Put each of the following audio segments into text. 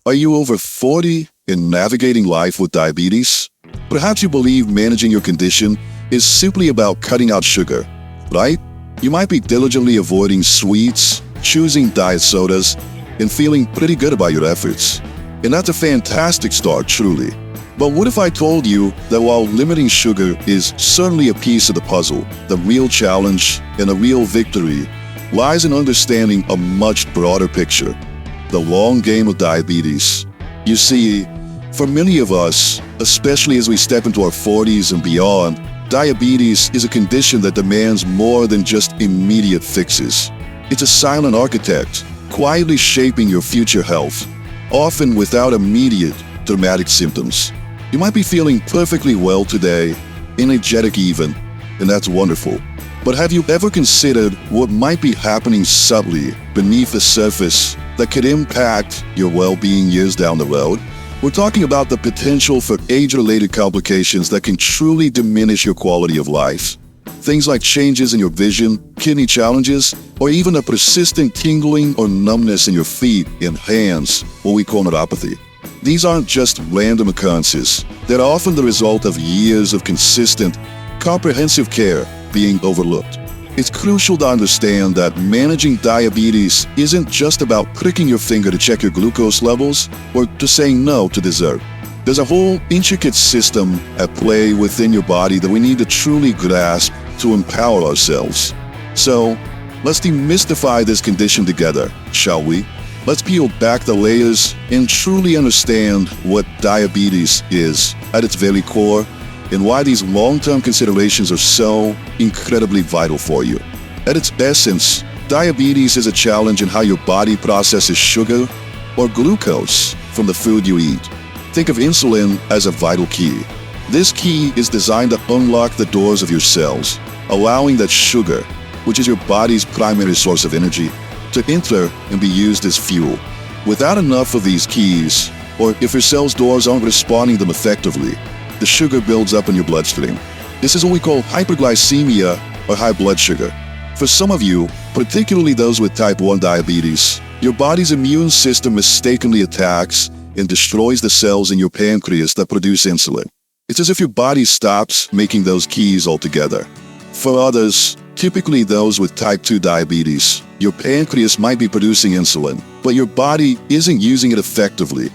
Are you over 40 and navigating life with diabetes? Perhaps you believe managing your condition is simply about cutting out sugar, right? You might be diligently avoiding sweets, choosing diet sodas, and feeling pretty good about your efforts. And that's a fantastic start, truly. But what if I told you that while limiting sugar is certainly a piece of the puzzle, the real challenge and a real victory lies in understanding a much broader picture, the long game of diabetes. You see, for many of us, especially as we step into our 40s and beyond, diabetes is a condition that demands more than just immediate fixes. It's a silent architect, quietly shaping your future health, often without immediate, dramatic symptoms. You might be feeling perfectly well today, energetic even, and that's wonderful. But have you ever considered what might be happening subtly beneath the surface that could impact your well-being years down the road? We're talking about the potential for age-related complications that can truly diminish your quality of life. Things like changes in your vision, kidney challenges, or even a persistent tingling or numbness in your feet and hands, what we call neuropathy. These aren't just random occurrences. They're often the result of years of consistent, comprehensive care being overlooked. It's crucial to understand that managing diabetes isn't just about pricking your finger to check your glucose levels or to saying no to dessert. There's a whole intricate system at play within your body that we need to truly grasp to empower ourselves. So, let's demystify this condition together, shall we? Let's peel back the layers and truly understand what diabetes is at its very core and why these long-term considerations are so incredibly vital for you. At its essence, diabetes is a challenge in how your body processes sugar or glucose from the food you eat. Think of insulin as a vital key. This key is designed to unlock the doors of your cells, allowing that sugar, which is your body's primary source of energy, to enter and be used as fuel. Without enough of these keys, or if your cell's doors aren't responding to them effectively, the sugar builds up in your bloodstream. This is what we call hyperglycemia or high blood sugar. For some of you, particularly those with type 1 diabetes, your body's immune system mistakenly attacks and destroys the cells in your pancreas that produce insulin. It's as if your body stops making those keys altogether. For others, typically those with type 2 diabetes, your pancreas might be producing insulin, but your body isn't using it effectively.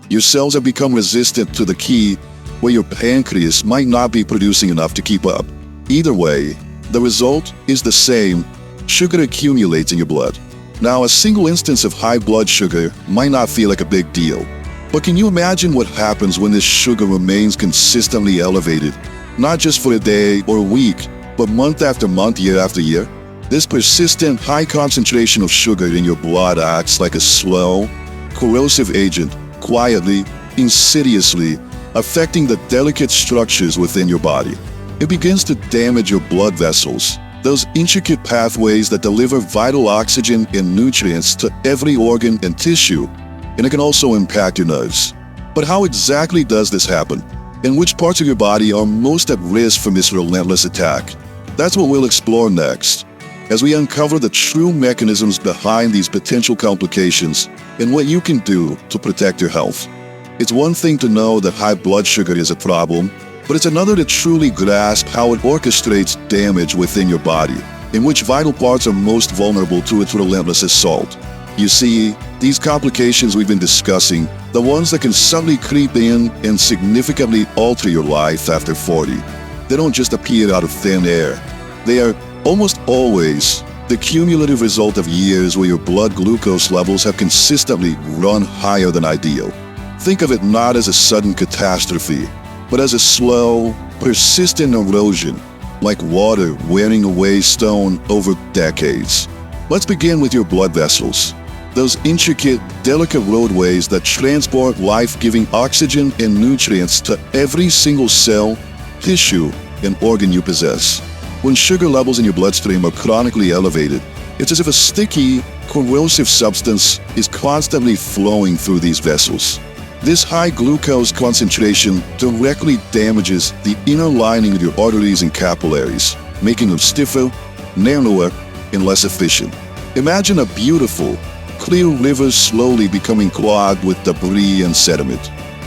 Your cells have become resistant to the key where your pancreas might not be producing enough to keep up. Either way, the result is the same. Sugar accumulates in your blood. Now, a single instance of high blood sugar might not feel like a big deal, but can you imagine what happens when this sugar remains consistently elevated, not just for a day or a week, but month after month, year after year? This persistent high concentration of sugar in your blood acts like a slow, corrosive agent, quietly, insidiously, affecting the delicate structures within your body. It begins to damage your blood vessels, those intricate pathways that deliver vital oxygen and nutrients to every organ and tissue, and it can also impact your nerves. But how exactly does this happen? And which parts of your body are most at risk from this relentless attack? That's what we'll explore next, as we uncover the true mechanisms behind these potential complications and what you can do to protect your health. It's one thing to know that high blood sugar is a problem, but it's another to truly grasp how it orchestrates damage within your body, and which vital parts are most vulnerable to its relentless assault. You see, these complications we've been discussing, the ones that can suddenly creep in and significantly alter your life after 40, they don't just appear out of thin air. They are almost always the cumulative result of years where your blood glucose levels have consistently run higher than ideal. Think of it not as a sudden catastrophe, but as a slow, persistent erosion, like water wearing away stone over decades. Let's begin with your blood vessels, those intricate, delicate roadways that transport life-giving oxygen and nutrients to every single cell, tissue, and organ you possess. When sugar levels in your bloodstream are chronically elevated, it's as if a sticky, corrosive substance is constantly flowing through these vessels. This high glucose concentration directly damages the inner lining of your arteries and capillaries, making them stiffer, narrower, and less efficient. Imagine a beautiful, clear rivers slowly becoming clogged with debris and sediment.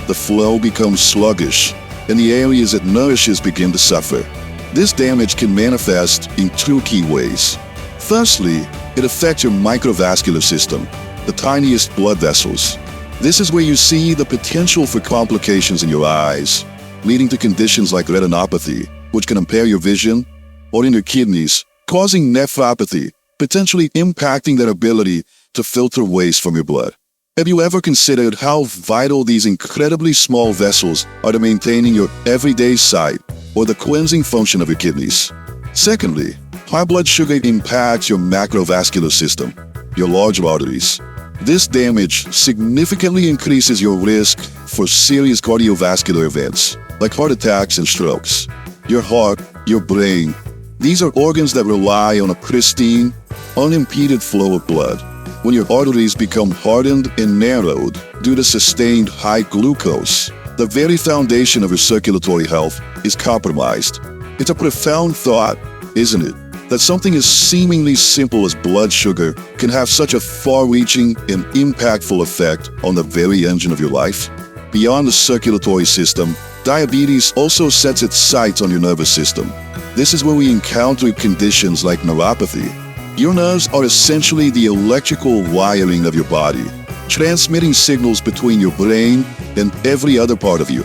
The flow becomes sluggish, and the areas it nourishes begin to suffer. This damage can manifest in two key ways. Firstly, it affects your microvascular system, the tiniest blood vessels. This is where you see the potential for complications in your eyes, leading to conditions like retinopathy, which can impair your vision, or in your kidneys, causing nephropathy, potentially impacting their ability to filter waste from your blood. Have you ever considered how vital these incredibly small vessels are to maintaining your everyday sight or the cleansing function of your kidneys? Secondly, high blood sugar impacts your macrovascular system, your large arteries. This damage significantly increases your risk for serious cardiovascular events, like heart attacks and strokes. Your heart, your brain, these are organs that rely on a pristine, unimpeded flow of blood. When your arteries become hardened and narrowed due to sustained high glucose, the very foundation of your circulatory health is compromised. It's a profound thought, isn't it? That something as seemingly simple as blood sugar can have such a far-reaching and impactful effect on the very engine of your life. Beyond the circulatory system, diabetes also sets its sights on your nervous system. This is where we encounter conditions like neuropathy. Your nerves are essentially the electrical wiring of your body, transmitting signals between your brain and every other part of you,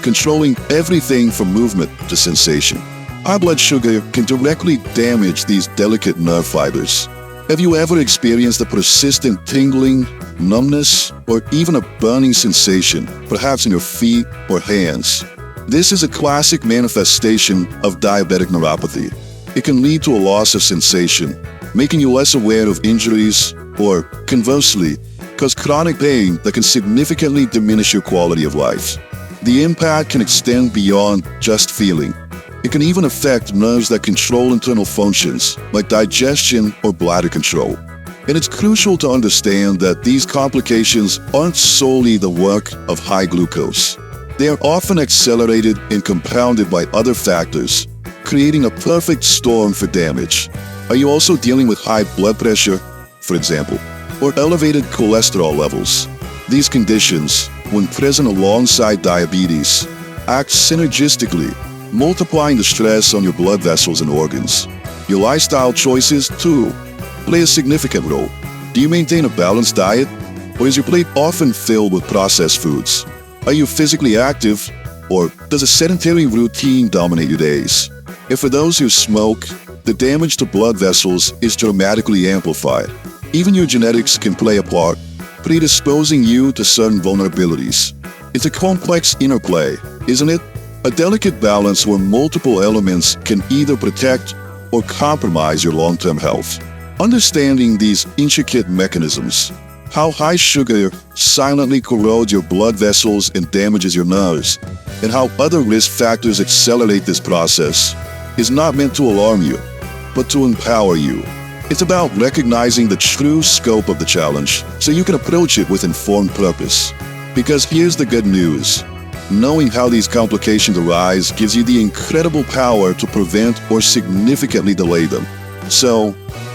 controlling everything from movement to sensation. High blood sugar can directly damage these delicate nerve fibers. Have you ever experienced a persistent tingling, numbness, or even a burning sensation, perhaps in your feet or hands? This is a classic manifestation of diabetic neuropathy. It can lead to a loss of sensation, making you less aware of injuries, or conversely, cause chronic pain that can significantly diminish your quality of life. The impact can extend beyond just feeling. It can even affect nerves that control internal functions, like digestion or bladder control. And it's crucial to understand that these complications aren't solely the work of high glucose. They are often accelerated and compounded by other factors, creating a perfect storm for damage. Are you also dealing with high blood pressure, for example, or elevated cholesterol levels? These conditions, when present alongside diabetes, act synergistically, multiplying the stress on your blood vessels and organs. Your lifestyle choices, too, play a significant role. Do you maintain a balanced diet, or is your plate often filled with processed foods? Are you physically active, or does a sedentary routine dominate your days? And for those who smoke, the damage to blood vessels is dramatically amplified. Even your genetics can play a part, predisposing you to certain vulnerabilities. It's a complex interplay, isn't it? A delicate balance where multiple elements can either protect or compromise your long-term health. Understanding these intricate mechanisms, how high sugar silently corrodes your blood vessels and damages your nerves, and how other risk factors accelerate this process, is not meant to alarm you, but to empower you. It's about recognizing the true scope of the challenge so you can approach it with informed purpose. Because here's the good news. Knowing how these complications arise gives you the incredible power to prevent or significantly delay them. So,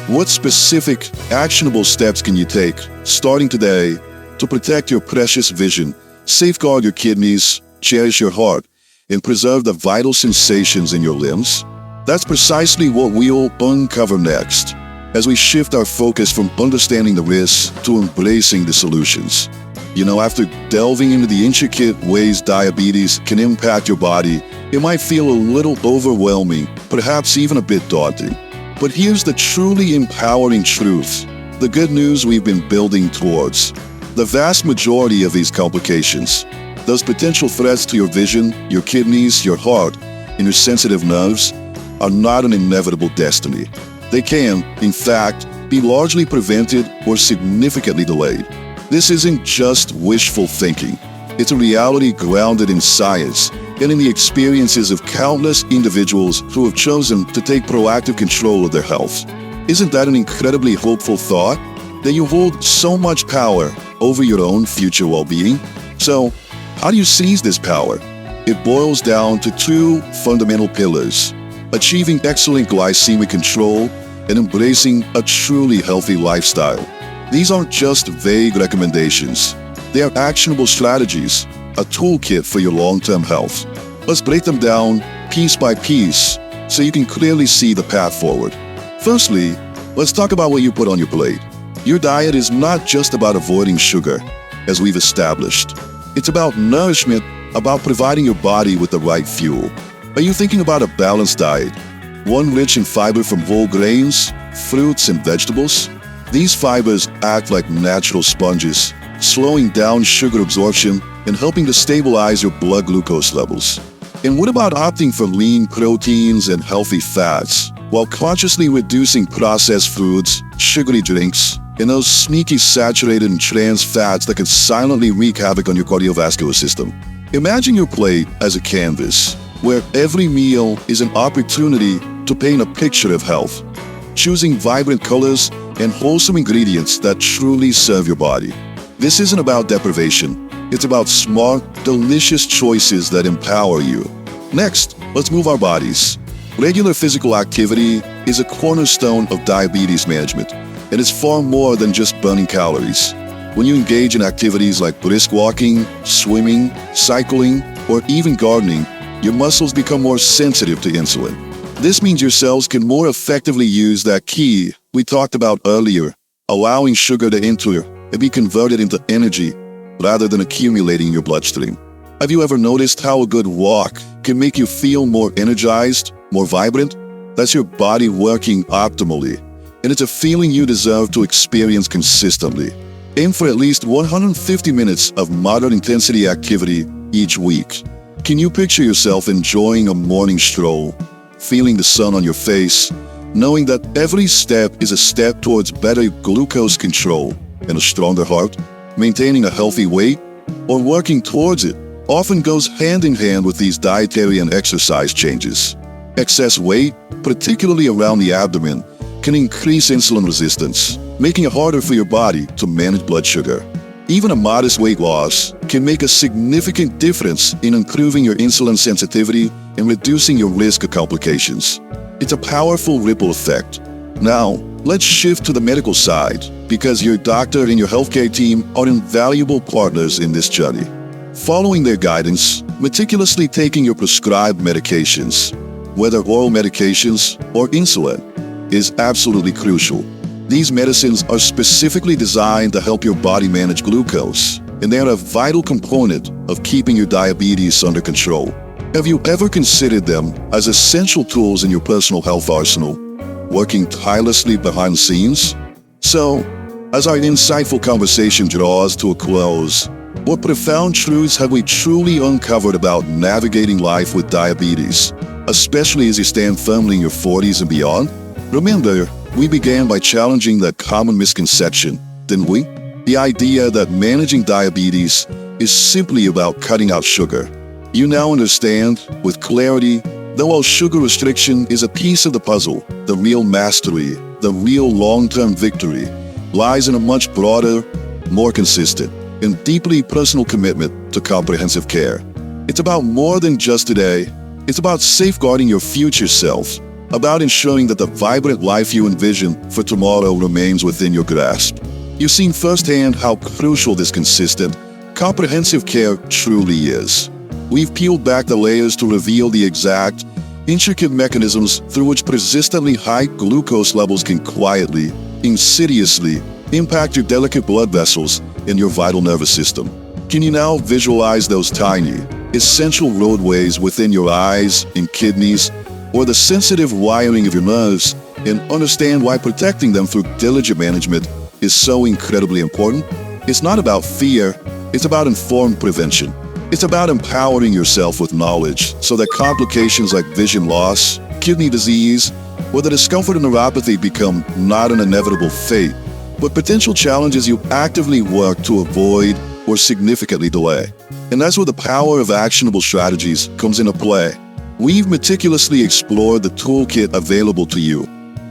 what specific, actionable steps can you take, starting today, to protect your precious vision, safeguard your kidneys, cherish your heart, and preserve the vital sensations in your limbs? That's precisely what we'll uncover next, as we shift our focus from understanding the risks to embracing the solutions. You know, after delving into the intricate ways diabetes can impact your body, it might feel a little overwhelming, perhaps even a bit daunting. But here's the truly empowering truth, the good news we've been building towards. The vast majority of these complications, those potential threats to your vision, your kidneys, your heart, and your sensitive nerves, are not an inevitable destiny. They can, in fact, be largely prevented or significantly delayed. This isn't just wishful thinking. It's a reality grounded in science and in the experiences of countless individuals who have chosen to take proactive control of their health. Isn't that an incredibly hopeful thought? That you hold so much power over your own future well-being? So, how do you seize this power? It boils down to two fundamental pillars: achieving excellent glycemic control and embracing a truly healthy lifestyle. These aren't just vague recommendations. They are actionable strategies, a toolkit for your long-term health. Let's break them down piece by piece so you can clearly see the path forward. Firstly, let's talk about what you put on your plate. Your diet is not just about avoiding sugar, as we've established. It's about nourishment, about providing your body with the right fuel. Are you thinking about a balanced diet? One rich in fiber from whole grains, fruits, and vegetables? These fibers act like natural sponges, slowing down sugar absorption and helping to stabilize your blood glucose levels. And what about opting for lean proteins and healthy fats, while consciously reducing processed foods, sugary drinks, and those sneaky saturated and trans fats that can silently wreak havoc on your cardiovascular system? Imagine your plate as a canvas, where every meal is an opportunity to paint a picture of health, choosing vibrant colors and wholesome ingredients that truly serve your body. This isn't about deprivation. It's about smart, delicious choices that empower you. Next, let's move our bodies. Regular physical activity is a cornerstone of diabetes management, and it's far more than just burning calories. When you engage in activities like brisk walking, swimming, cycling, or even gardening, your muscles become more sensitive to insulin. This means your cells can more effectively use that key we talked about earlier, allowing sugar to enter and be converted into energy rather than accumulating in your bloodstream. Have you ever noticed how a good walk can make you feel more energized, more vibrant? That's your body working optimally, and it's a feeling you deserve to experience consistently. Aim for at least 150 minutes of moderate intensity activity each week. Can you picture yourself enjoying a morning stroll, feeling the sun on your face, knowing that every step is a step towards better glucose control and a stronger heart? Maintaining a healthy weight or working towards it often goes hand in hand with these dietary and exercise changes. Excess weight, particularly around the abdomen, can increase insulin resistance, making it harder for your body to manage blood sugar. Even a modest weight loss can make a significant difference in improving your insulin sensitivity and reducing your risk of complications. It's a powerful ripple effect. Now, let's shift to the medical side, because your doctor and your healthcare team are invaluable partners in this journey. Following their guidance, meticulously taking your prescribed medications, whether oral medications or insulin, is absolutely crucial. These medicines are specifically designed to help your body manage glucose, and they are a vital component of keeping your diabetes under control. Have you ever considered them as essential tools in your personal health arsenal, working tirelessly behind the scenes? So, as our insightful conversation draws to a close, what profound truths have we truly uncovered about navigating life with diabetes, especially as you stand firmly in your 40s and beyond? Remember, we began by challenging that common misconception, didn't we? The idea that managing diabetes is simply about cutting out sugar. You now understand, with clarity, that while sugar restriction is a piece of the puzzle, the real mastery, the real long-term victory, lies in a much broader, more consistent, and deeply personal commitment to comprehensive care. It's about more than just today. It's about safeguarding your future self, about ensuring that the vibrant life you envision for tomorrow remains within your grasp. You've seen firsthand how crucial this consistent, comprehensive care truly is. We've peeled back the layers to reveal the exact, intricate mechanisms through which persistently high glucose levels can quietly, insidiously impact your delicate blood vessels and your vital nervous system. Can you now visualize those tiny, essential roadways within your eyes and kidneys, or the sensitive wiring of your nerves, and understand why protecting them through diligent management is so incredibly important? It's not about fear, it's about informed prevention. It's about empowering yourself with knowledge so that complications like vision loss, kidney disease, or the discomfort of neuropathy become not an inevitable fate, but potential challenges you actively work to avoid or significantly delay. And that's where the power of actionable strategies comes into play. We've meticulously explored the toolkit available to you,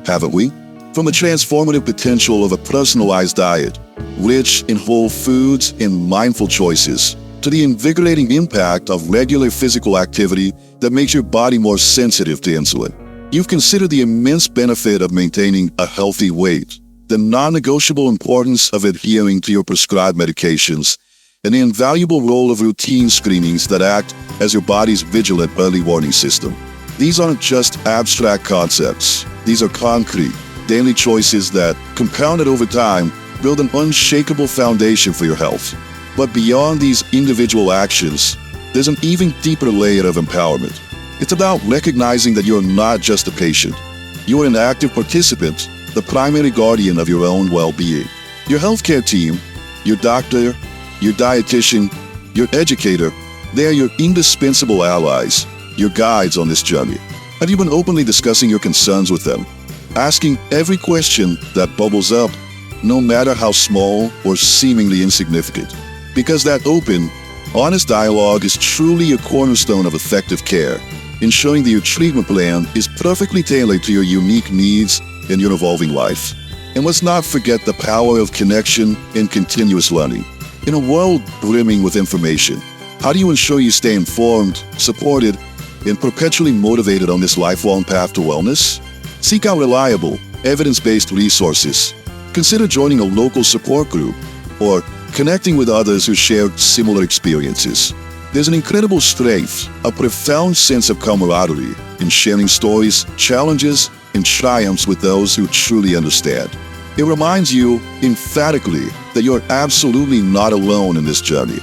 haven't we? From the transformative potential of a personalized diet, rich in whole foods and mindful choices, to the invigorating impact of regular physical activity that makes your body more sensitive to insulin. You've considered the immense benefit of maintaining a healthy weight, the non-negotiable importance of adhering to your prescribed medications, and the invaluable role of routine screenings that act as your body's vigilant early warning system. These aren't just abstract concepts. These are concrete, daily choices that, compounded over time, build an unshakable foundation for your health. But beyond these individual actions, there's an even deeper layer of empowerment. It's about recognizing that you're not just a patient. You're an active participant, the primary guardian of your own well-being. Your healthcare team, your doctor, your dietitian, your educator, they are your indispensable allies, your guides on this journey. Have you been openly discussing your concerns with them? Asking every question that bubbles up, no matter how small or seemingly insignificant. Because that open, honest dialogue is truly a cornerstone of effective care, ensuring that your treatment plan is perfectly tailored to your unique needs and your evolving life. And let's not forget the power of connection and continuous learning. In a world brimming with information, how do you ensure you stay informed, supported, and perpetually motivated on this lifelong path to wellness? Seek out reliable, evidence-based resources. Consider joining a local support group or connecting with others who share similar experiences. There's an incredible strength, a profound sense of camaraderie in sharing stories, challenges, and triumphs with those who truly understand. It reminds you emphatically that you're absolutely not alone in this journey.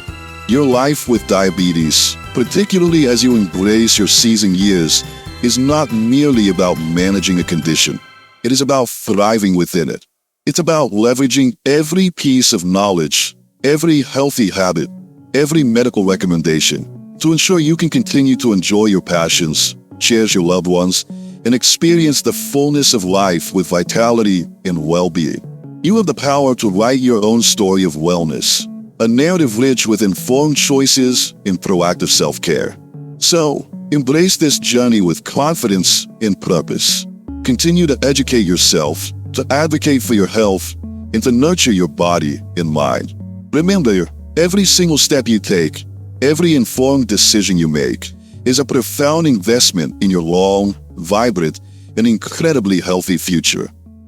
Your life with diabetes, particularly as you embrace your seasoned years, is not merely about managing a condition. It is about thriving within it. It's about leveraging every piece of knowledge, every healthy habit, every medical recommendation to ensure you can continue to enjoy your passions, cherish your loved ones, and experience the fullness of life with vitality and well-being. You have the power to write your own story of wellness, a narrative rich with informed choices and proactive self-care. So, embrace this journey with confidence and purpose. Continue to educate yourself, to advocate for your health, and to nurture your body and mind. Remember, every single step you take, every informed decision you make, is a profound investment in your long, vibrant, and incredibly healthy future.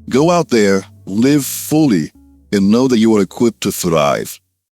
Go out there, live fully, and know that you are equipped to thrive.